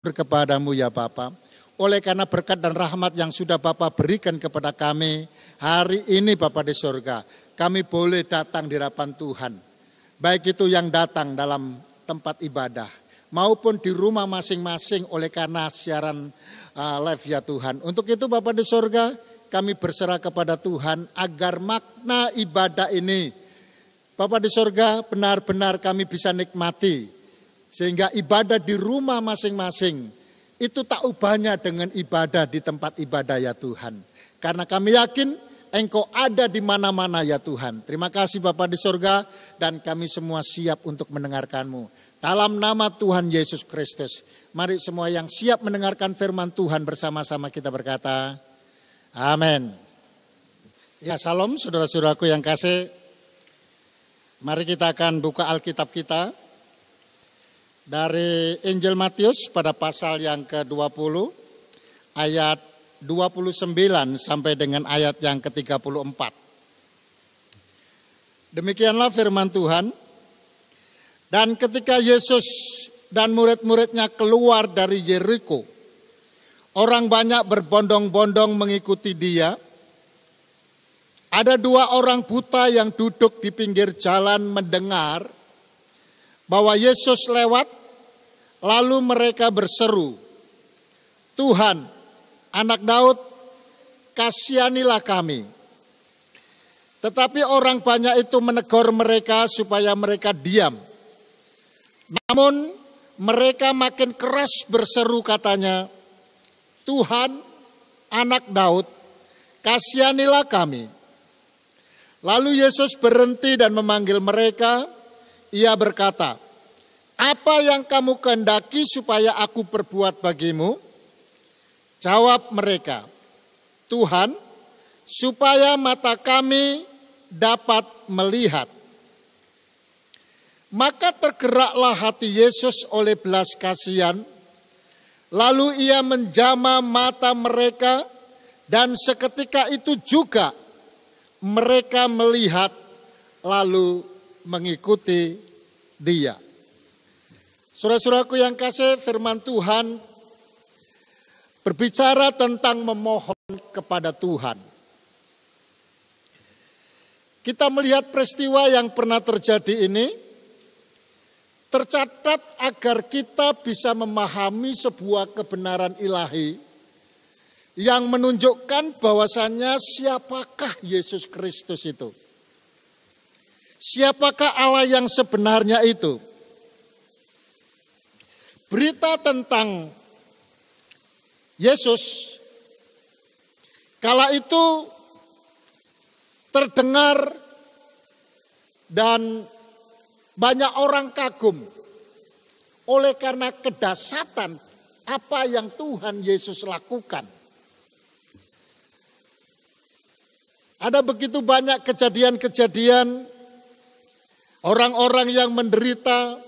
kepadamu ya Bapa. Oleh karena berkat dan rahmat yang sudah Bapa berikan kepada kami hari ini Bapa di surga, kami boleh datang di hadapan Tuhan. Baik itu yang datang dalam tempat ibadah maupun di rumah masing-masing oleh karena siaran live ya Tuhan. Untuk itu Bapa di surga, kami berserah kepada Tuhan agar makna ibadah ini Bapa di surga benar-benar kami bisa nikmati. Sehingga ibadah di rumah masing-masing itu tak ubahnya dengan ibadah di tempat ibadah ya Tuhan. Karena kami yakin Engkau ada di mana-mana ya Tuhan. Terima kasih Bapa di surga dan kami semua siap untuk mendengarkan-Mu. Dalam nama Tuhan Yesus Kristus. Mari semua yang siap mendengarkan firman Tuhan bersama-sama kita berkata, amin. Ya salam saudara-saudaraku yang kasih. Mari kita akan buka Alkitab kita. Dari Injil Matius pada pasal yang ke-20 ayat 29 sampai dengan ayat yang ke-34. Demikianlah firman Tuhan. Dan ketika Yesus dan murid-muridnya keluar dari Yeriko, orang banyak berbondong-bondong mengikuti dia. Ada dua orang buta yang duduk di pinggir jalan mendengar bahwa Yesus lewat. Lalu mereka berseru, Tuhan, anak Daud, kasihanilah kami. Tetapi orang banyak itu menegur mereka supaya mereka diam. Namun mereka makin keras berseru katanya, Tuhan, anak Daud, kasihanilah kami. Lalu Yesus berhenti dan memanggil mereka, ia berkata, apa yang kamu kehendaki supaya aku perbuat bagimu? Jawab mereka, Tuhan, supaya mata kami dapat melihat. Maka tergeraklah hati Yesus oleh belas kasihan, lalu ia menjamah mata mereka dan seketika itu juga mereka melihat lalu mengikuti dia. Saudara-saudaraku yang kasih, firman Tuhan berbicara tentang memohon kepada Tuhan. Kita melihat peristiwa yang pernah terjadi ini, tercatat agar kita bisa memahami sebuah kebenaran ilahi yang menunjukkan bahwasannya siapakah Yesus Kristus itu. Siapakah Allah yang sebenarnya itu. Berita tentang Yesus kala itu terdengar dan banyak orang kagum oleh karena kedahsyatan apa yang Tuhan Yesus lakukan. Ada begitu banyak kejadian-kejadian orang-orang yang menderita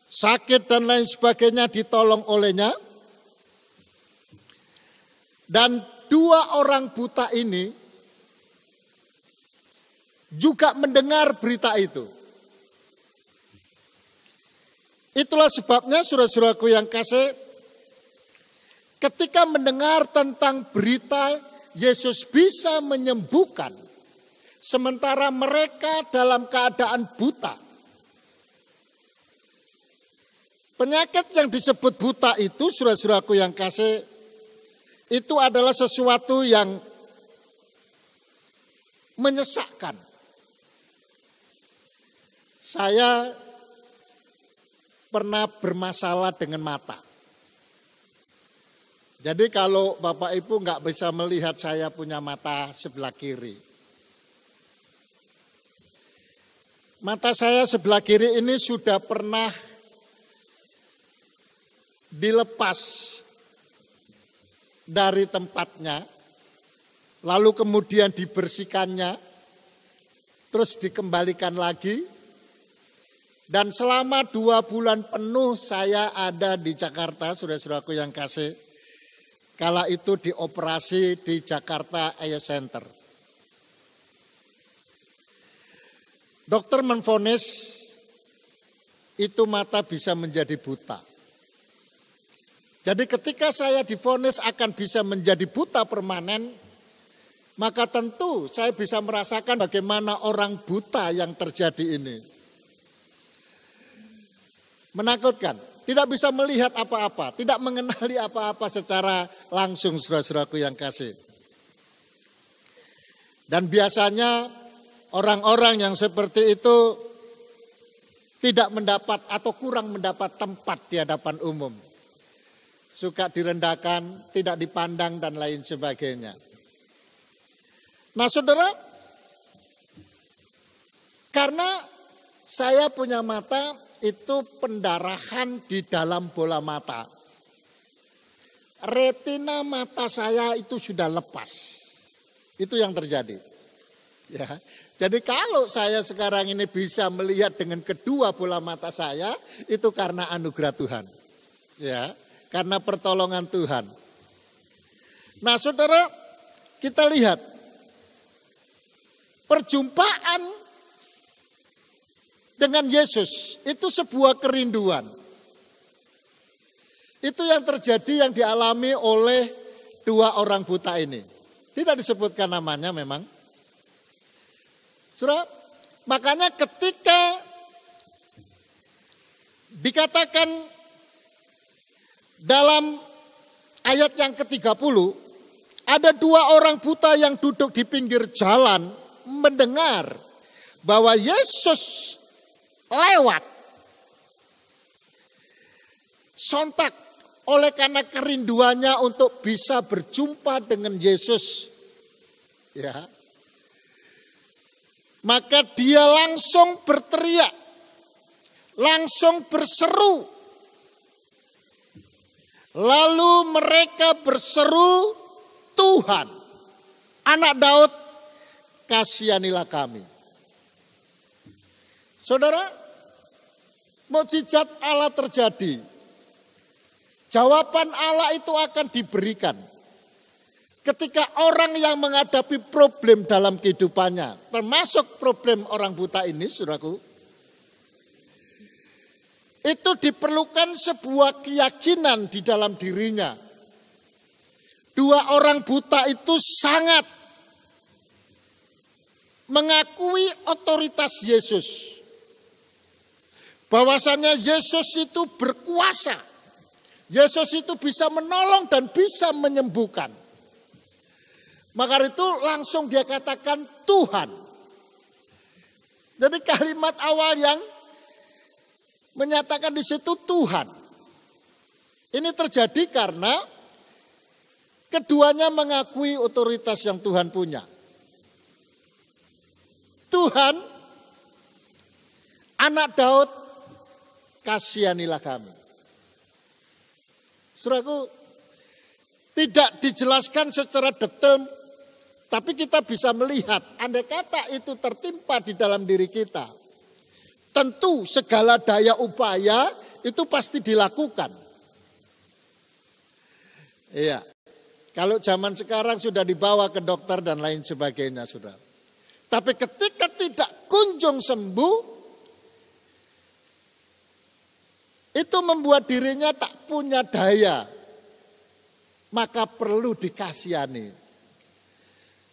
sakit dan lain sebagainya ditolong olehnya. Dan dua orang buta ini juga mendengar berita itu. Itulah sebabnya saudara-saudaraku yang kasih, ketika mendengar tentang berita Yesus bisa menyembuhkan, sementara mereka dalam keadaan buta. Penyakit yang disebut buta itu, saudara-saudaraku yang kasih, itu adalah sesuatu yang menyesakkan. Saya pernah bermasalah dengan mata. Jadi kalau Bapak Ibu nggak bisa melihat saya punya mata sebelah kiri. Mata saya sebelah kiri ini sudah pernah dilepas dari tempatnya, lalu kemudian dibersihkannya, terus dikembalikan lagi. Dan selama 2 bulan penuh saya ada di Jakarta, saudara-saudaraku yang kasih. Kala itu dioperasi di Jakarta Eye Center. Dokter menvonis itu mata bisa menjadi buta. Jadi ketika saya divonis akan bisa menjadi buta permanen, maka tentu saya bisa merasakan bagaimana orang buta yang terjadi ini. Menakutkan, tidak bisa melihat apa-apa, tidak mengenali apa-apa secara langsung, saudara-saudaraku yang kasih. Dan biasanya orang-orang yang seperti itu tidak mendapat atau kurang mendapat tempat di hadapan umum. Suka direndahkan, tidak dipandang dan lain sebagainya. Nah saudara, karena saya punya mata itu pendarahan di dalam bola mata. Retina mata saya itu sudah lepas. Itu yang terjadi. Ya. Jadi kalau saya sekarang ini bisa melihat dengan kedua bola mata saya, itu karena anugerah Tuhan. Ya, karena pertolongan Tuhan. Nah saudara, kita lihat perjumpaan dengan Yesus itu sebuah kerinduan. Itu yang terjadi, yang dialami oleh dua orang buta ini. Tidak disebutkan namanya memang. Saudara, makanya ketika dikatakan dalam ayat yang ke-30, ada dua orang buta yang duduk di pinggir jalan mendengar bahwa Yesus lewat. Sontak oleh karena kerinduannya untuk bisa berjumpa dengan Yesus. Ya. Maka dia langsung berteriak, langsung berseru. Lalu mereka berseru, Tuhan, Anak Daud, kasihanilah kami. Saudara, mukjizat Allah terjadi. Jawaban Allah itu akan diberikan ketika orang yang menghadapi problem dalam kehidupannya, termasuk problem orang buta ini, saudaraku, itu diperlukan sebuah keyakinan di dalam dirinya. Dua orang buta itu sangat mengakui otoritas Yesus. Bahwasanya Yesus itu berkuasa. Yesus itu bisa menolong dan bisa menyembuhkan. Maka itu langsung dia katakan Tuhan. Jadi kalimat awal yang menyatakan di situ Tuhan. Ini terjadi karena keduanya mengakui otoritas yang Tuhan punya. Tuhan, Anak Daud, kasihanilah kami. Saudaraku, tidak dijelaskan secara detail, tapi kita bisa melihat, andai kata itu tertimpa di dalam diri kita, tentu segala daya upaya itu pasti dilakukan. Iya, kalau zaman sekarang sudah dibawa ke dokter dan lain sebagainya, saudara. Tapi ketika tidak kunjung sembuh, itu membuat dirinya tak punya daya, maka perlu dikasihani.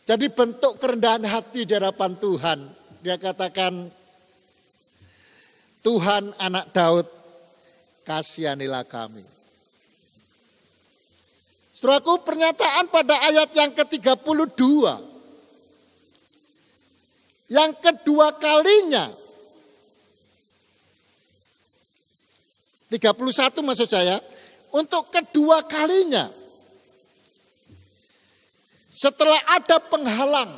Jadi bentuk kerendahan hati di hadapan Tuhan. Dia katakan, Tuhan Anak Daud, kasihanilah kami. Saudaraku, pernyataan pada ayat yang ke-32. Yang kedua kalinya. 31 maksud saya. Untuk kedua kalinya. Setelah ada penghalang.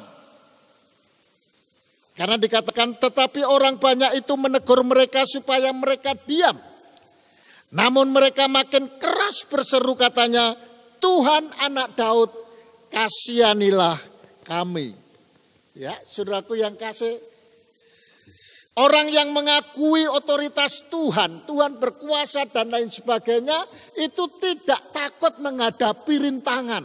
Karena dikatakan tetapi orang banyak itu menegur mereka supaya mereka diam. Namun mereka makin keras berseru katanya, Tuhan Anak Daud, kasihanilah kami. Ya, saudaraku yang kasih. Orang yang mengakui otoritas Tuhan, Tuhan berkuasa dan lain sebagainya, itu tidak takut menghadapi rintangan.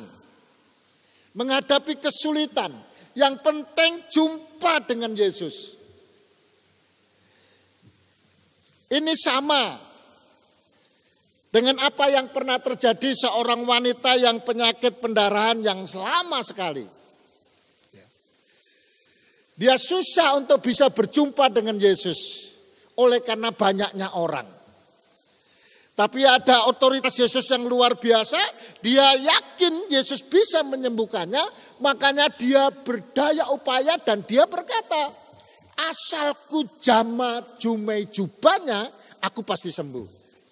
Menghadapi kesulitan. Yang penting jumpa dengan Yesus. Ini sama Dengan apa yang pernah terjadi seorang wanita yang penyakit pendarahan yang lama sekali. Dia susah untuk bisa berjumpa dengan Yesus oleh karena banyaknya orang. Tapi ada otoritas Yesus yang luar biasa, dia yakin Yesus bisa menyembuhkannya, makanya dia berdaya upaya dan dia berkata, asalku jama jumai jubahnya, aku pasti sembuh.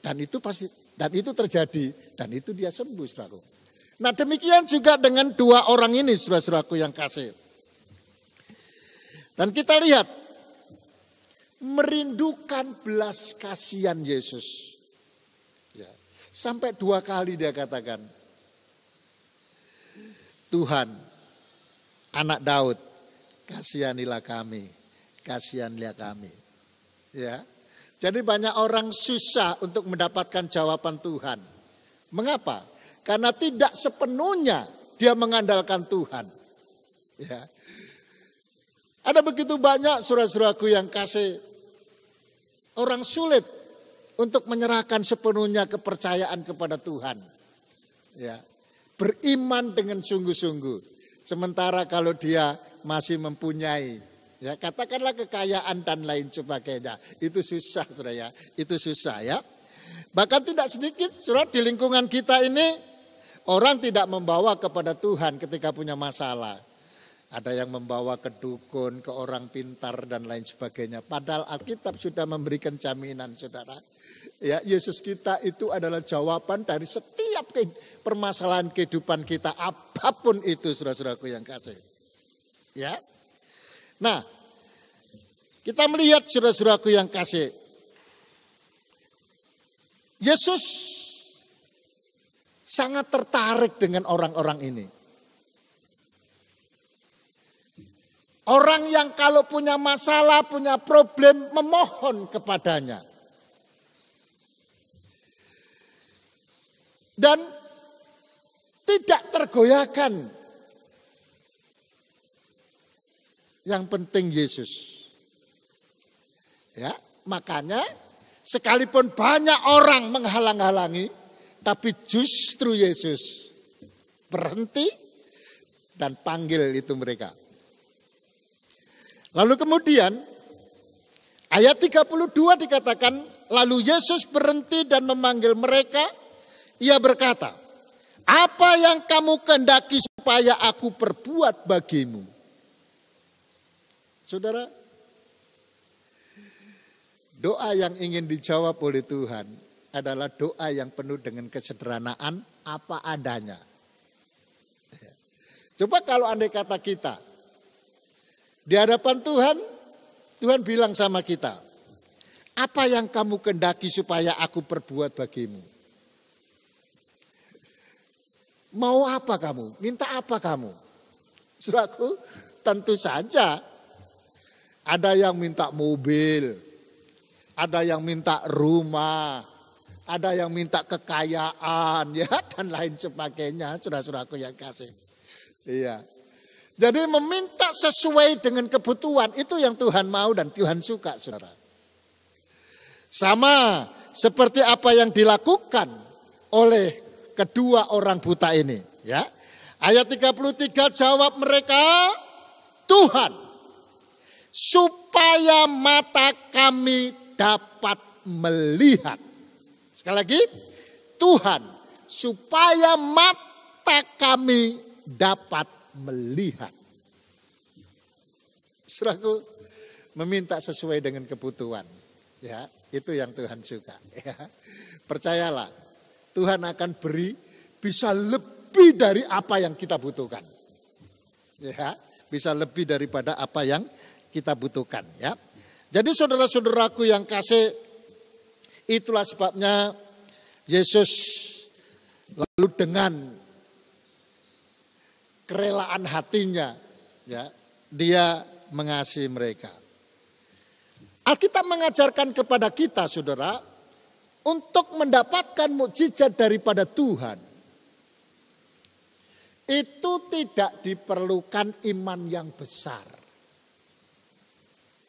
Dan itu terjadi, dan itu dia sembuh, saudaraku. Nah demikian juga dengan dua orang ini, saudara-saudaraku yang kasih. Dan kita lihat, merindukan belas kasihan Yesus. Ya, sampai 2 kali dia katakan, Tuhan, anak Daud, kasihanilah kami, kasihanilah kami. Ya, jadi banyak orang susah untuk mendapatkan jawaban Tuhan. Mengapa? Karena tidak sepenuhnya dia mengandalkan Tuhan. Ya. Ada begitu banyak saudara-saudaraku yang kasih, orang sulit untuk menyerahkan sepenuhnya kepercayaan kepada Tuhan. Ya, beriman dengan sungguh-sungguh. Sementara kalau dia masih mempunyai, ya katakanlah kekayaan dan lain sebagainya, itu susah, saudara ya. Itu susah ya. Bahkan tidak sedikit, saudara, di lingkungan kita ini orang tidak membawa kepada Tuhan ketika punya masalah. Ada yang membawa ke dukun, ke orang pintar dan lain sebagainya. Padahal Alkitab sudah memberikan jaminan, saudara. Ya, Yesus kita itu adalah jawaban dari setiap permasalahan kehidupan kita, apapun itu, saudara-saudaraku yang kasih. Ya. Nah, kita melihat saudara-saudaraku yang kasih. Yesus sangat tertarik dengan orang-orang ini. Orang yang kalau punya masalah, punya problem, memohon kepadanya. Dan tidak tergoyahkan. Yang penting Yesus. Ya, makanya sekalipun banyak orang menghalang-halangi, tapi justru Yesus berhenti dan panggil itu mereka. Lalu kemudian ayat 32 dikatakan, lalu Yesus berhenti dan memanggil mereka. Ia berkata, apa yang kamu kehendaki supaya aku perbuat bagimu? Saudara, doa yang ingin dijawab oleh Tuhan adalah doa yang penuh dengan kesederhanaan, apa adanya. Coba kalau andai kata kita di hadapan Tuhan, Tuhan bilang sama kita, apa yang kamu kehendaki supaya aku perbuat bagimu? Mau apa kamu? Minta apa kamu? Saudaraku, tentu saja ada yang minta mobil, ada yang minta rumah, ada yang minta kekayaan, ya dan lain sebagainya, saudara-saudaraku yang kasih. Iya. Jadi meminta sesuai dengan kebutuhan, itu yang Tuhan mau dan Tuhan suka, saudara. Sama seperti apa yang dilakukan oleh kedua orang buta ini. Ya. Ayat 33 jawab mereka, Tuhan, supaya mata kami dapat melihat. Sekali lagi, Tuhan, supaya mata kami dapat melihat. Saudaraku, meminta sesuai dengan kebutuhan. Ya, itu yang Tuhan suka. Ya. Percayalah, Tuhan akan beri bisa lebih dari apa yang kita butuhkan. Ya, bisa lebih daripada apa yang kita butuhkan. Ya. Jadi saudara-saudaraku yang kasih, itulah sebabnya Yesus lalu dengan kerelaan hatinya, ya, dia mengasihi mereka. Alkitab mengajarkan kepada kita, saudara, untuk mendapatkan mukjizat daripada Tuhan, itu tidak diperlukan iman yang besar.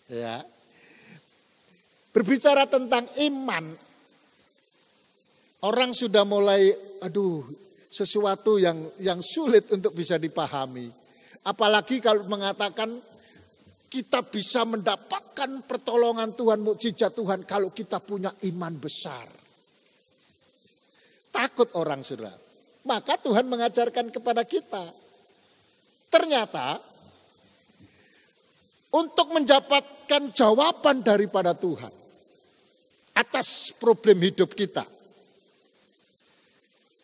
Ya. Berbicara tentang iman, Orang sudah mulai, sesuatu yang sulit untuk bisa dipahami. Apalagi kalau mengatakan kita bisa mendapatkan pertolongan Tuhan, mukjizat Tuhan kalau kita punya iman besar. Takut orang, saudara. Maka Tuhan mengajarkan kepada kita. Ternyata untuk mendapatkan jawaban daripada Tuhan atas problem hidup kita,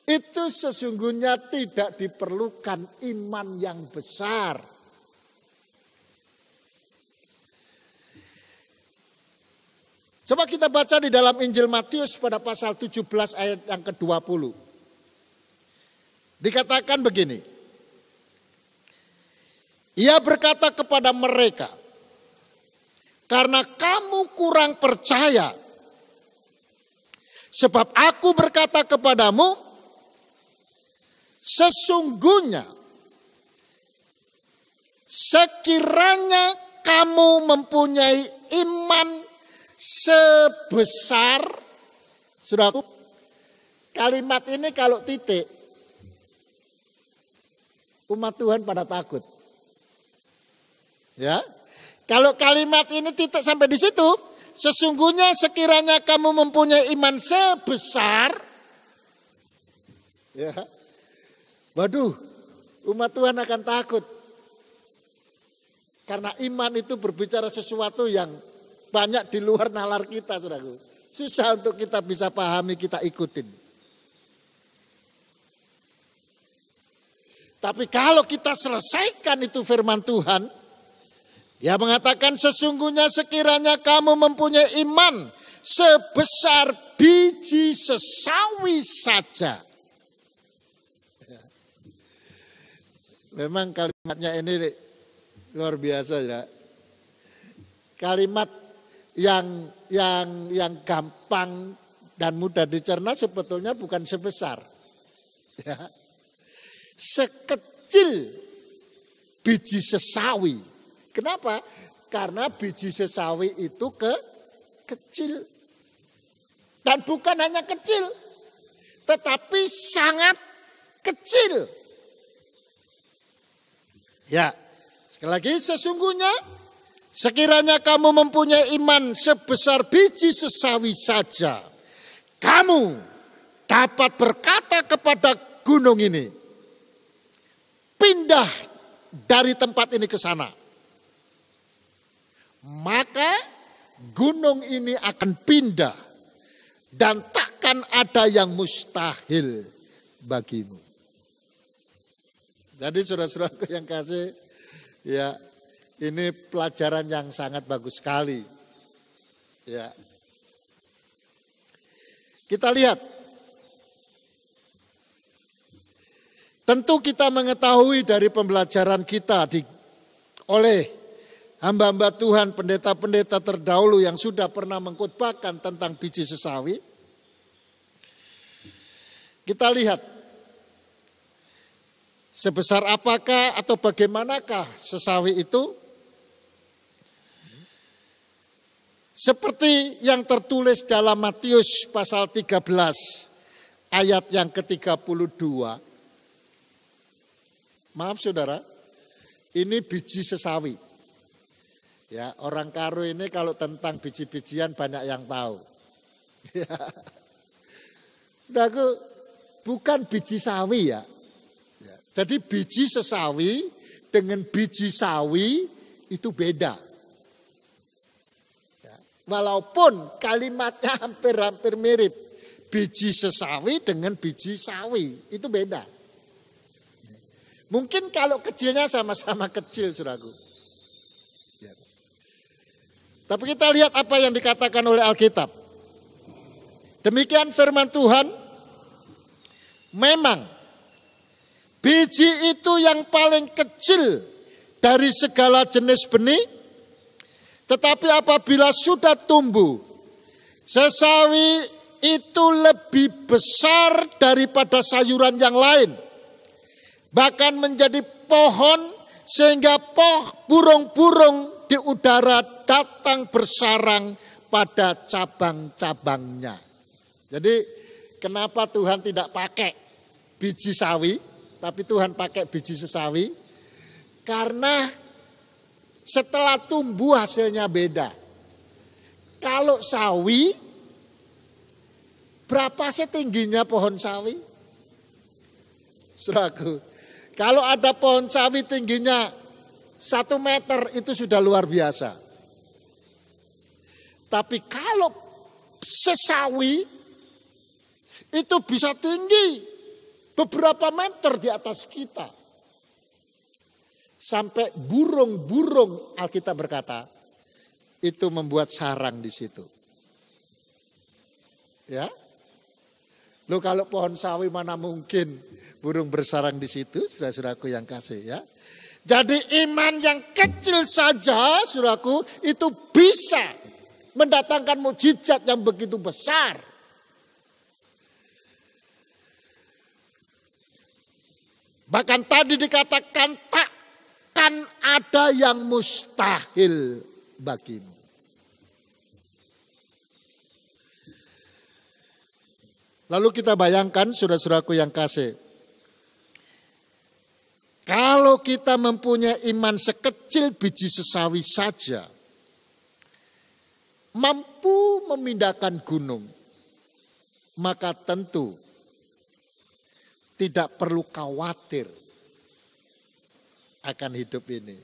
itu sesungguhnya tidak diperlukan iman yang besar. Coba kita baca di dalam Injil Matius pada pasal 17 ayat yang ke-20. Dikatakan begini. Ia berkata kepada mereka, karena kamu kurang percaya, sebab aku berkata kepadamu, sesungguhnya sekiranya kamu mempunyai iman sebesar, saudaraku, kalimat ini kalau titik, umat Tuhan pada takut. Ya, kalau kalimat ini titik sampai di situ, sesungguhnya sekiranya kamu mempunyai iman sebesar, ya, waduh, umat Tuhan akan takut. Karena iman itu berbicara sesuatu yang banyak di luar nalar kita, saudaraku. Susah untuk kita bisa pahami, kita ikutin. Tapi kalau kita selesaikan itu firman Tuhan, dia mengatakan sesungguhnya sekiranya kamu mempunyai iman sebesar biji sesawi saja. Memang kalimatnya ini luar biasa ya. Kalimat yang gampang dan mudah dicerna sebetulnya bukan sebesar. Ya. Sekecil biji sesawi. Kenapa? Karena biji sesawi itu kecil. Dan bukan hanya kecil, tetapi sangat kecil. Ya, sekali lagi sesungguhnya sekiranya kamu mempunyai iman sebesar biji sesawi saja, kamu dapat berkata kepada gunung ini, pindah dari tempat ini ke sana. Maka gunung ini akan pindah dan takkan ada yang mustahil bagimu. Jadi saudara-saudaraku yang kasih, ya ini pelajaran yang sangat bagus sekali. Ya, kita lihat. Tentu kita mengetahui dari pembelajaran kita oleh hamba-hamba Tuhan, pendeta-pendeta terdahulu yang sudah pernah mengkhotbahkan tentang biji sesawi. Kita lihat sebesar apakah atau bagaimanakah sesawi itu. Seperti yang tertulis dalam Matius pasal 13 ayat yang ke-32. Maaf saudara, ini biji sesawi. Ya, orang Karo ini kalau tentang biji-bijian banyak yang tahu. Saudaraku, bukan biji sawi ya. Jadi biji sesawi dengan biji sawi itu beda. Ya, walaupun kalimatnya hampir-hampir mirip. Biji sesawi dengan biji sawi itu beda. Mungkin kalau kecilnya sama-sama kecil, saudaraku. Tapi kita lihat apa yang dikatakan oleh Alkitab. Demikian firman Tuhan, memang biji itu yang paling kecil dari segala jenis benih, tetapi apabila sudah tumbuh, sesawi itu lebih besar daripada sayuran yang lain. Bahkan menjadi pohon sehingga burung-burung di udara datang bersarang pada cabang-cabangnya. Jadi kenapa Tuhan tidak pakai biji sawi, tapi Tuhan pakai biji sesawi? Karena setelah tumbuh hasilnya beda. Kalau sawi, berapa sih tingginya pohon sawi? Saudaraku, kalau ada pohon sawi tingginya 1 meter itu sudah luar biasa. Tapi kalau sesawi itu bisa tinggi beberapa meter di atas kita. Sampai burung-burung, Alkitab berkata, itu membuat sarang di situ. Ya. Loh, kalau pohon sawi mana mungkin burung bersarang di situ, saudara-saudaraku yang kasih ya. Jadi iman yang kecil saja, saudaraku, itu bisa mendatangkan mukjizat yang begitu besar. Bahkan tadi dikatakan takkan ada yang mustahil bagimu. Lalu kita bayangkan saudara-saudaraku yang kasih. Kalau kita mempunyai iman sekecil biji sesawi saja, mampu memindahkan gunung, maka tentu tidak perlu khawatir akan hidup ini.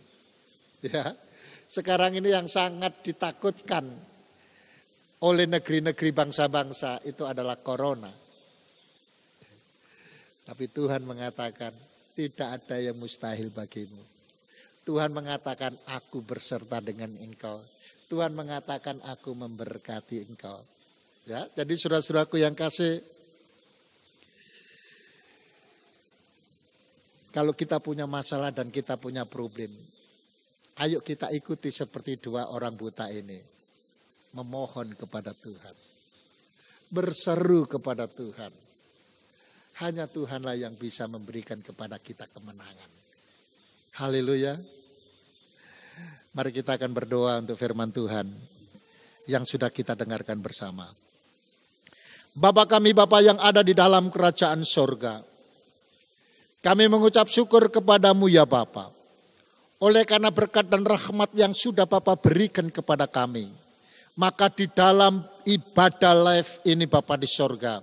Ya, sekarang ini yang sangat ditakutkan oleh negeri-negeri bangsa-bangsa itu adalah corona. Tapi Tuhan mengatakan tidak ada yang mustahil bagimu. Tuhan mengatakan aku berserta dengan engkau. Tuhan mengatakan aku memberkati engkau. Ya, jadi saudara-saudaraku yang kasih, kalau kita punya masalah dan kita punya problem, ayo kita ikuti seperti 2 orang buta ini. Memohon kepada Tuhan. Berseru kepada Tuhan. Hanya Tuhanlah yang bisa memberikan kepada kita kemenangan. Haleluya. Mari kita akan berdoa untuk firman Tuhan yang sudah kita dengarkan bersama. Bapa kami, Bapa yang ada di dalam kerajaan sorga, kami mengucap syukur kepadamu ya Bapa. Oleh karena berkat dan rahmat yang sudah Bapa berikan kepada kami, maka di dalam ibadah live ini Bapa di sorga,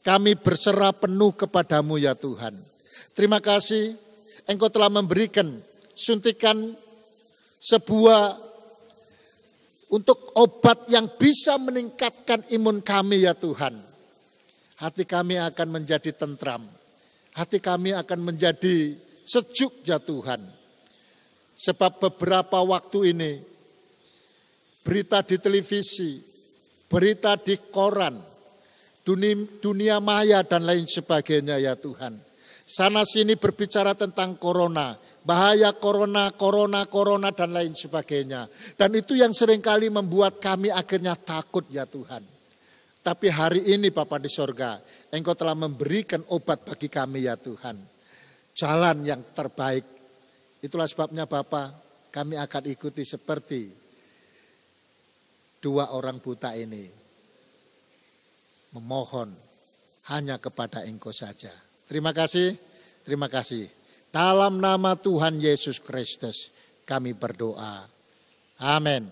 kami berserah penuh kepadamu ya Tuhan. Terima kasih Engkau telah memberikan suntikan sebuah untuk obat yang bisa meningkatkan imun kami ya Tuhan. Hati kami akan menjadi tentram. Hati kami akan menjadi sejuk ya Tuhan. Sebab beberapa waktu ini berita di televisi, berita di koran, dunia maya dan lain sebagainya ya Tuhan. Sana sini berbicara tentang corona, bahaya corona dan lain sebagainya. Dan itu yang seringkali membuat kami akhirnya takut ya Tuhan. Tapi hari ini Bapa di sorga, Engkau telah memberikan obat bagi kami ya Tuhan. Jalan yang terbaik. Itulah sebabnya Bapa, kami akan ikuti seperti 2 orang buta ini. Memohon hanya kepada Engkau saja. Terima kasih, terima kasih. Dalam nama Tuhan Yesus Kristus kami berdoa. Amin.